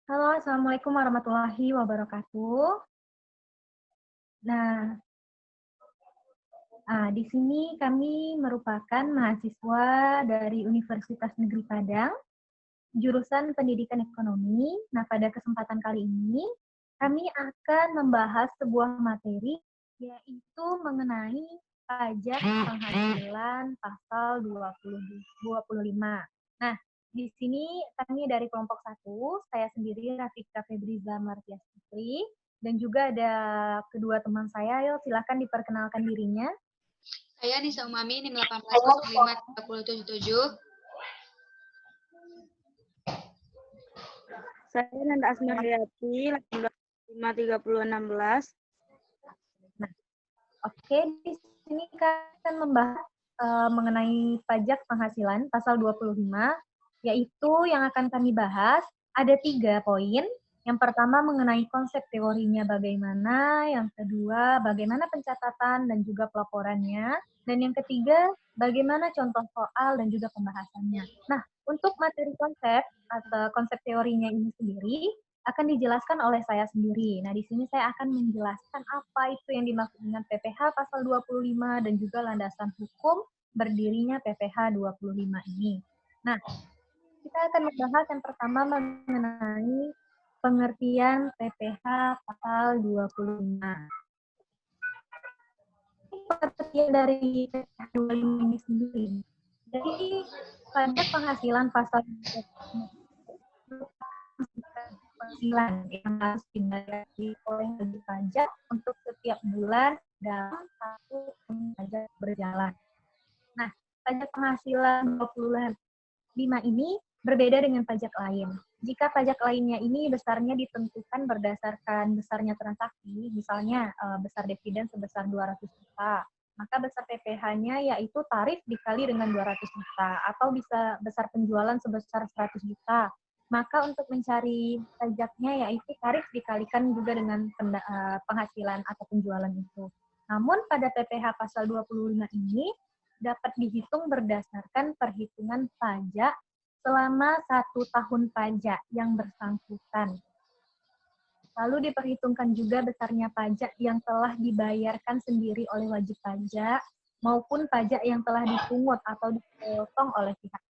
Halo, Assalamualaikum warahmatullahi wabarakatuh. Nah, di sini kami merupakan mahasiswa dari Universitas Negeri Padang, jurusan Pendidikan Ekonomi. Nah, pada kesempatan kali ini, kami akan membahas sebuah materi, yaitu mengenai pajak penghasilan pasal 25. Nah, di sini kami dari kelompok 1, saya sendiri Rafika Febriza Martias Putri, dan juga ada kedua teman saya. Yuk, silakan diperkenalkan dirinya. Saya Nisa Umami, NIM 1805377. Saya Nanda Asma Hayati, 18553016. Nah, oke, di sini kita akan membahas mengenai pajak penghasilan pasal 25, yaitu yang akan kami bahas ada 3 poin. Yang pertama mengenai konsep teorinya bagaimana, yang kedua bagaimana pencatatan dan juga pelaporannya, dan yang ketiga bagaimana contoh soal dan juga pembahasannya. Nah, untuk materi konsep atau konsep teorinya ini sendiri akan dijelaskan oleh saya sendiri. Nah, di sini saya akan menjelaskan apa itu yang dimaksud dengan PPh pasal 25 dan juga landasan hukum berdirinya PPh 25 ini. Nah, kita akan membahas yang pertama mengenai pengertian PPh pasal 25. Pengertian dari PPh 25 ini sendiri. Jadi, pajak penghasilan pasal 25 penghasilan yang harus dibayar oleh wajib pajak untuk setiap bulan dalam satu tahun pajak berjalan. Nah, pajak penghasilan 25 ini berbeda dengan pajak lain. Jika pajak lainnya ini besarnya ditentukan berdasarkan besarnya transaksi, misalnya besar dividen sebesar 200 juta, maka besar PPh-nya yaitu tarif dikali dengan 200 juta, atau bisa besar penjualan sebesar 100 juta. Maka untuk mencari pajaknya yaitu tarif dikalikan juga dengan penghasilan atau penjualan itu. Namun pada PPh pasal 25 ini dapat dihitung berdasarkan perhitungan pajak selama 1 tahun pajak yang bersangkutan. Lalu diperhitungkan juga besarnya pajak yang telah dibayarkan sendiri oleh wajib pajak maupun pajak yang telah dipungut atau dipotong oleh pihak.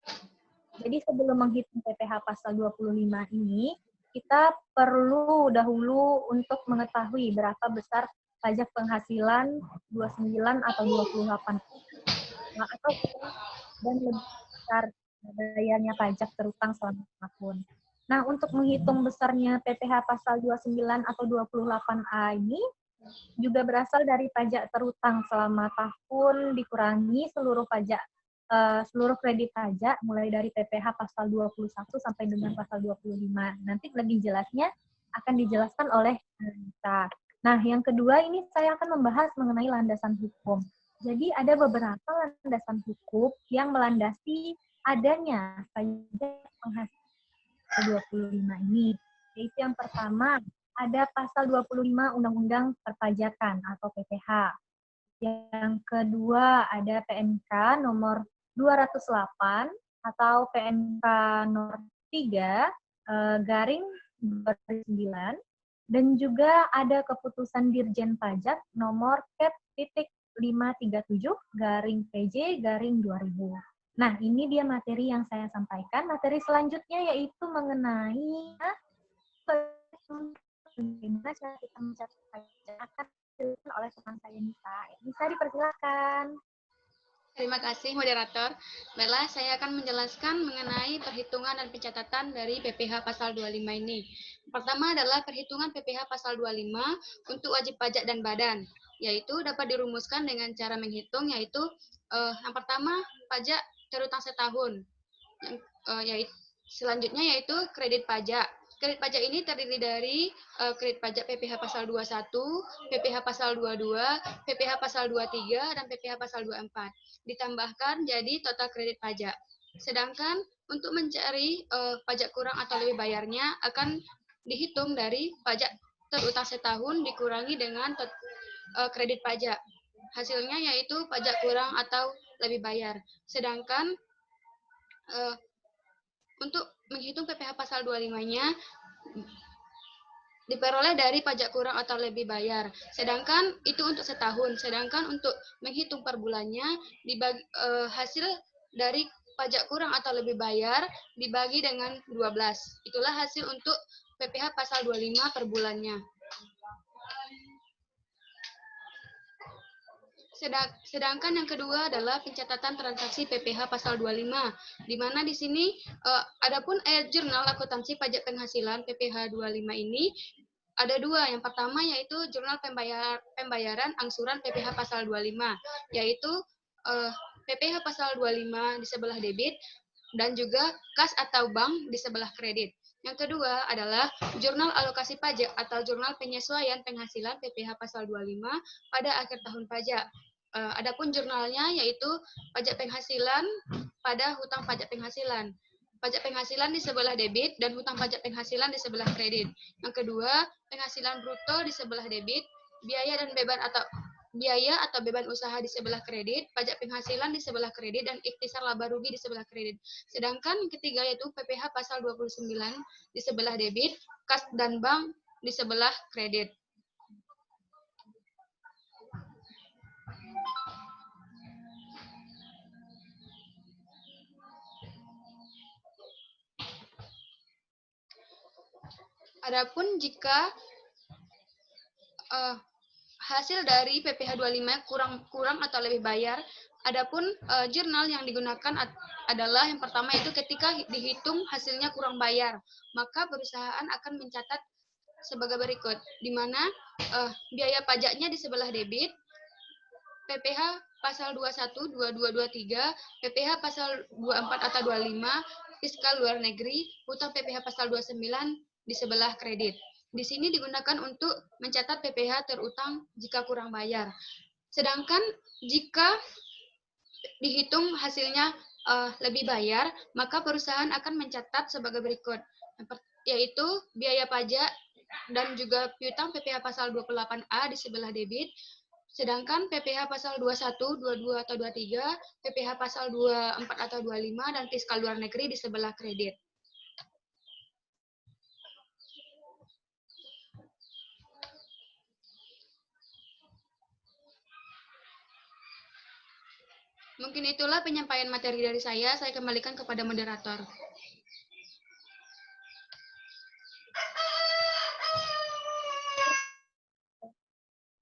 Jadi sebelum menghitung PPh pasal 25 ini, kita perlu dahulu untuk mengetahui berapa besar pajak penghasilan 29 atau 28 atau dan lebih besar bayarnya pajak terutang selama tahun. Nah, untuk menghitung besarnya PPh pasal 29 atau 28A ini juga berasal dari pajak terutang selama tahun dikurangi seluruh kredit pajak mulai dari PPh pasal 21 sampai dengan pasal 25. Nanti lebih jelasnya akan dijelaskan oleh kita. Nah, yang kedua ini saya akan membahas mengenai landasan hukum. Jadi ada beberapa landasan hukum yang melandasi adanya pajak penghasilan 25 ini. Yaitu yang pertama, ada pasal 25 Undang-Undang Perpajakan atau PPh. Yang kedua ada PMK nomor 208 atau PMK nomor 3 garing 2009, dan juga ada keputusan Dirjen Pajak nomor Ket.537 garing PJ garing 2000. Nah, ini dia materi yang saya sampaikan. Materi selanjutnya yaitu mengenai bagaimana cara kita mencatat pajak akan dilakukan oleh teman saya Nisa. Nisa dipersilakan. Terima kasih, moderator. Baiklah, saya akan menjelaskan mengenai perhitungan dan pencatatan dari PPh pasal 25 ini. Pertama adalah perhitungan PPh pasal 25 untuk wajib pajak dan badan, yaitu dapat dirumuskan dengan cara menghitung, yaitu yang pertama pajak terutang setahun, yaitu selanjutnya yaitu kredit pajak. Kredit pajak ini terdiri dari kredit pajak PPh pasal 21, PPh pasal 22, PPh pasal 23, dan PPh pasal 24. Ditambahkan jadi total kredit pajak. Sedangkan untuk mencari pajak kurang atau lebih bayarnya akan dihitung dari pajak terutang setahun dikurangi dengan kredit pajak. Hasilnya yaitu pajak kurang atau lebih bayar. Sedangkan untuk menghitung PPh pasal 25-nya diperoleh dari pajak kurang atau lebih bayar. Sedangkan itu untuk setahun. Sedangkan untuk menghitung per bulannya, hasil dari pajak kurang atau lebih bayar dibagi dengan 12. Itulah hasil untuk PPh pasal 25 per bulannya. Sedangkan yang kedua adalah pencatatan transaksi PPh pasal 25, di mana di sini adapun jurnal akuntansi pajak penghasilan PPh 25 ini ada dua. Yang pertama yaitu jurnal pembayaran angsuran PPh pasal 25, yaitu PPh pasal 25 di sebelah debit dan juga kas atau bank di sebelah kredit. Yang kedua adalah jurnal alokasi pajak atau jurnal penyesuaian penghasilan PPh pasal 25 pada akhir tahun pajak. Adapun jurnalnya yaitu pajak penghasilan pada hutang pajak penghasilan. Pajak penghasilan di sebelah debit dan hutang pajak penghasilan di sebelah kredit. Yang kedua, penghasilan bruto di sebelah debit, biaya atau beban usaha di sebelah kredit, pajak penghasilan di sebelah kredit, dan ikhtisar laba rugi di sebelah kredit. Sedangkan ketiga yaitu PPh pasal 29 di sebelah debit, kas dan bank di sebelah kredit. Adapun jika hasil dari PPh 25 kurang atau lebih bayar, adapun jurnal yang digunakan adalah yang pertama itu ketika dihitung hasilnya kurang bayar, maka perusahaan akan mencatat sebagai berikut, di mana biaya pajaknya di sebelah debit, PPh pasal 21, 22, 23, PPh pasal 24 atau 25, fiskal luar negeri, hutang PPh pasal 29 di sebelah kredit. Di sini digunakan untuk mencatat PPh terutang jika kurang bayar. Sedangkan jika dihitung hasilnya lebih bayar, maka perusahaan akan mencatat sebagai berikut, yaitu biaya pajak dan juga piutang PPh pasal 28A di sebelah debit, sedangkan PPh pasal 21, 22 atau 23, PPh pasal 24 atau 25, dan fiskal luar negeri di sebelah kredit. Mungkin itulah penyampaian materi dari saya kembalikan kepada moderator.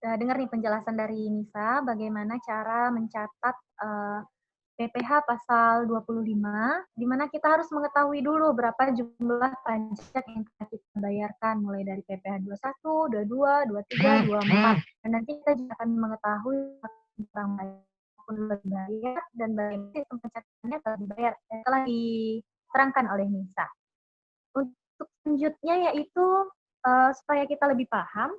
Dengar nih penjelasan dari Nisa, bagaimana cara mencatat PPh pasal 25, di mana kita harus mengetahui dulu berapa jumlah pajak yang kita bayarkan, mulai dari PPh 21, 22, 23, 24. Dan nanti kita juga akan mengetahui kurang bayar dan bagaimana sistem pencatatannya telah dibayar, telah diterangkan oleh Nisa. Untuk selanjutnya yaitu supaya kita lebih paham,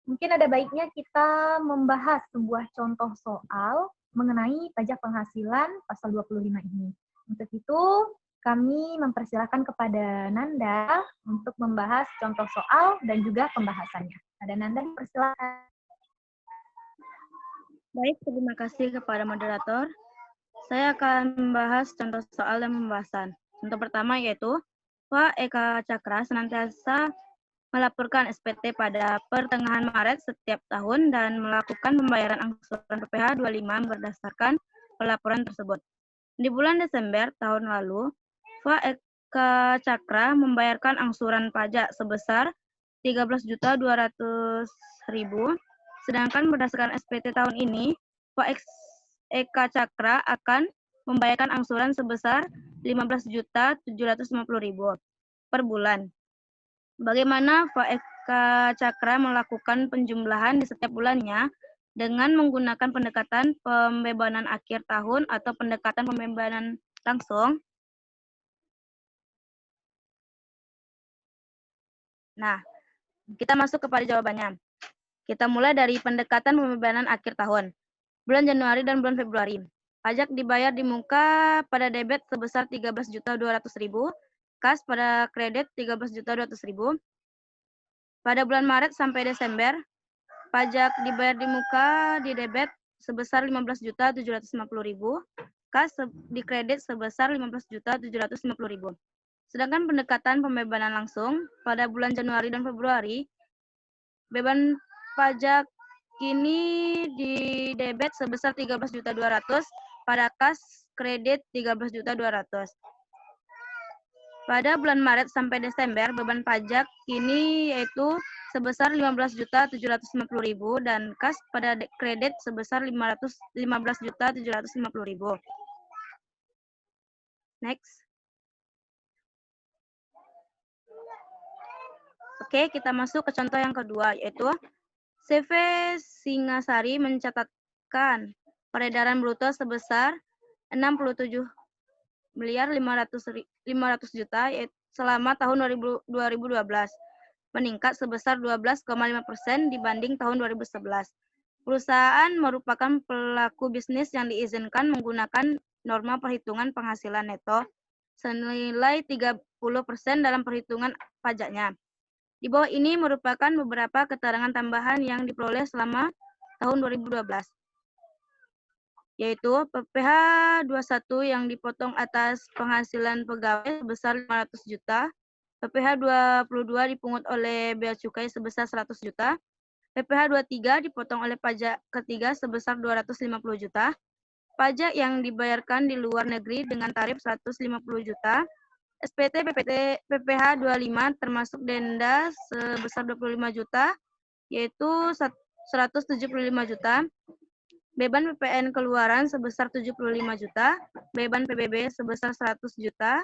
mungkin ada baiknya kita membahas sebuah contoh soal mengenai pajak penghasilan pasal 25 ini. Untuk itu, kami mempersilahkan kepada Nanda untuk membahas contoh soal dan juga pembahasannya. Ada Nanda, dipersilakan. Baik, terima kasih kepada moderator. Saya akan membahas contoh soal dan pembahasan. Contoh pertama yaitu, Pak Eka Cakra senantiasa melaporkan SPT pada pertengahan Maret setiap tahun dan melakukan pembayaran angsuran PPh 25 berdasarkan pelaporan tersebut. Di bulan Desember tahun lalu, Pak Eka Cakra membayarkan angsuran pajak sebesar 13.200.000, sedangkan berdasarkan SPT tahun ini, Pak Eka Cakra akan membayarkan angsuran sebesar 15.750.000 per bulan. Bagaimana Pak Eka Cakra melakukan penjumlahan di setiap bulannya dengan menggunakan pendekatan pembebanan akhir tahun atau pendekatan pembebanan langsung? Nah, kita masuk kepada jawabannya. Kita mulai dari pendekatan pembebanan akhir tahun. Bulan Januari dan bulan Februari. Pajak dibayar di muka pada debit sebesar 13.200.000, kas pada kredit 13.200.000. Pada bulan Maret sampai Desember, pajak dibayar di muka di debit sebesar 15.750.000, kas di kredit sebesar 15.750.000. Sedangkan pendekatan pembebanan langsung pada bulan Januari dan Februari, beban pajak kini didebet sebesar 13.200.000 pada kas kredit 13.200.000. Pada bulan Maret sampai Desember, beban pajak kini yaitu sebesar 15.750.000 dan kas pada kredit sebesar 15.750.000. Next. Oke, kita masuk ke contoh yang kedua, yaitu CV Singasari mencatatkan peredaran bruto sebesar 67.500.000.000 selama tahun 2012, meningkat sebesar 12,5% dibanding tahun 2011. Perusahaan merupakan pelaku bisnis yang diizinkan menggunakan norma perhitungan penghasilan neto senilai 30% dalam perhitungan pajaknya. Di bawah ini merupakan beberapa keterangan tambahan yang diperoleh selama tahun 2012, yaitu PPh 21 yang dipotong atas penghasilan pegawai sebesar 500 juta, PPh 22 dipungut oleh bea cukai sebesar 100 juta, PPh 23 dipotong oleh pajak ketiga sebesar 250 juta, pajak yang dibayarkan di luar negeri dengan tarif 150 juta, SPT PPh 25 termasuk denda sebesar 25 juta, yaitu 175 juta, beban PPN keluaran sebesar 75 juta, beban PBB sebesar 100 juta,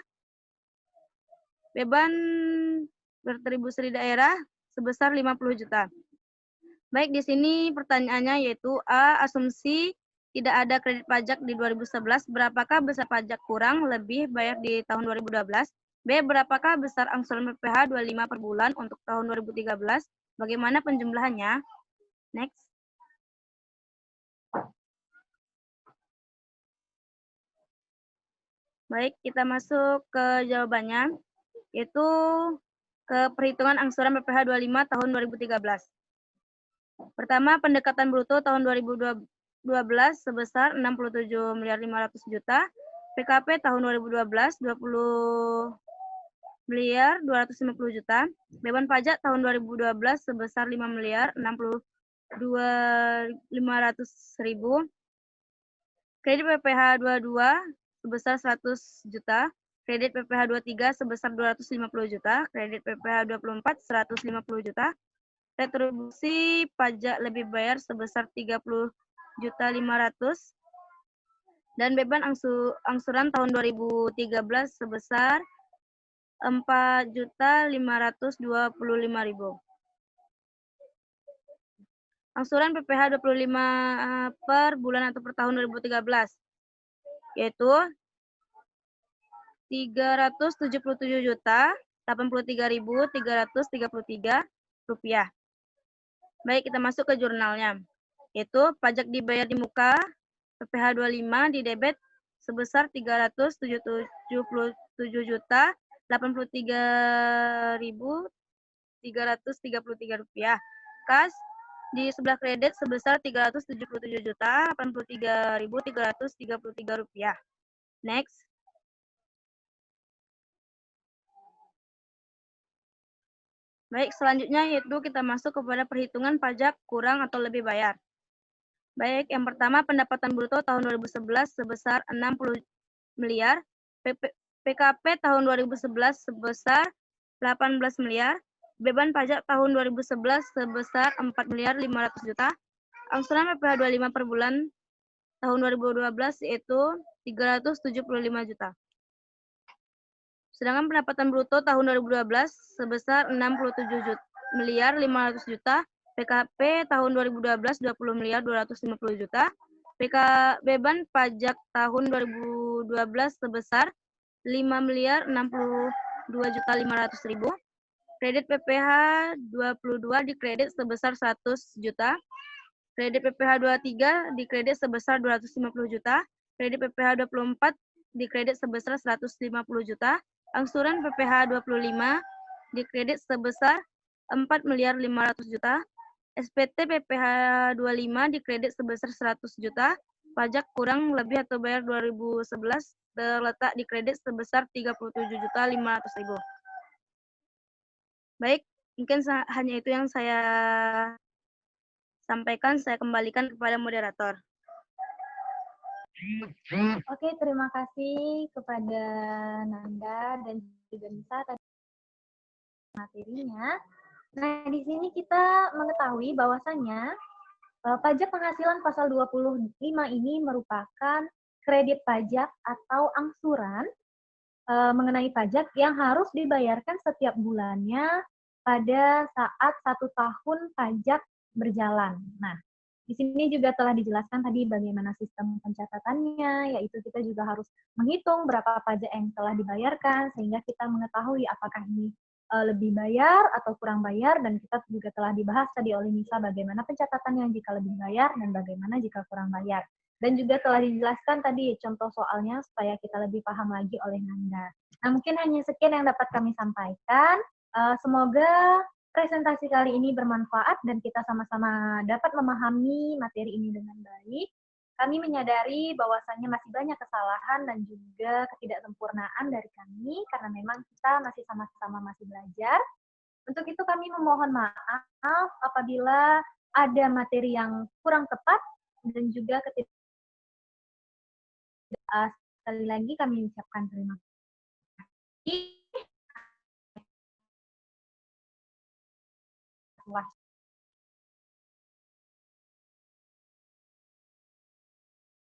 beban bertribusi di daerah sebesar 50 juta. Baik, di sini pertanyaannya yaitu A. Asumsi tidak ada kredit pajak di 2011, berapakah besar pajak kurang lebih bayar di tahun 2012? B. Berapakah besar angsuran PPh 25 per bulan untuk tahun 2013? Bagaimana penjumlahannya? Next. Baik, kita masuk ke jawabannya, yaitu ke perhitungan angsuran PPh 25 tahun 2013. Pertama, pendekatan bruto tahun 2012 sebesar 67.500.000.000, PKP tahun 2012 20.250 juta, beban pajak tahun 2012 sebesar 5.062.500.000, kredit PPh 22 sebesar 100 juta, kredit PPh 23 sebesar 250 juta, kredit PPh 24 150 juta, retribusi pajak lebih bayar sebesar 30.500.000 dan beban angsuran tahun 2013 sebesar 4.525.000. Angsuran PPh 25 per bulan atau per tahun 2013 yaitu 377.083.333 rupiah. Baik, kita masuk ke jurnalnya, yaitu pajak dibayar di muka PPh 25 di debit sebesar 377.083.333 rupiah. Kas di sebelah kredit sebesar 377.083.333 rupiah. Next. Baik, selanjutnya yaitu kita masuk kepada perhitungan pajak kurang atau lebih bayar. Baik, yang pertama pendapatan bruto tahun 2011 sebesar 60 miliar, PKP tahun 2011 sebesar 18 miliar, beban pajak tahun 2011 sebesar 4.500.000.000, angsuran PPh 25 per bulan tahun 2012 yaitu 375 juta. Sedangkan pendapatan bruto tahun 2012 sebesar 67.500.000.000, PKP tahun 2012 20.250.000.000, beban pajak tahun 2012 sebesar 5.062.500.000, kredit PPh 22 dikredit sebesar 100 juta, kredit PPh 23 dikredit sebesar 250 juta, kredit PPh 24 dikredit sebesar 150 juta, angsuran PPh 25 dikredit sebesar 4.500.000.000, SPT PPh 25 dikredit sebesar 100 juta, pajak kurang lebih atau bayar 2011 terletak di kredit sebesar 37.500.000. Baik, mungkin hanya itu yang saya sampaikan. Saya kembalikan kepada moderator. Oke, terima kasih kepada Nanda dan juga Nisa tadi materinya. Nah, di sini kita mengetahui bahwasannya pajak penghasilan pasal 25 ini merupakan kredit pajak atau angsuran mengenai pajak yang harus dibayarkan setiap bulannya pada saat 1 tahun pajak berjalan. Nah, di sini juga telah dijelaskan tadi bagaimana sistem pencatatannya, yaitu kita juga harus menghitung berapa pajak yang telah dibayarkan, sehingga kita mengetahui apakah ini lebih bayar atau kurang bayar, dan kita juga telah dibahas tadi oleh Nisa bagaimana pencatatannya jika lebih bayar dan bagaimana jika kurang bayar. Dan juga telah dijelaskan tadi contoh soalnya supaya kita lebih paham lagi oleh Nanda. Nah, mungkin hanya sekian yang dapat kami sampaikan. Semoga presentasi kali ini bermanfaat dan kita sama-sama dapat memahami materi ini dengan baik. Kami menyadari bahwasannya masih banyak kesalahan dan juga ketidaksempurnaan dari kami karena memang kita masih sama-sama masih belajar. Untuk itu kami memohon maaf apabila ada materi yang kurang tepat dan juga sekali lagi kami ucapkan terima kasih.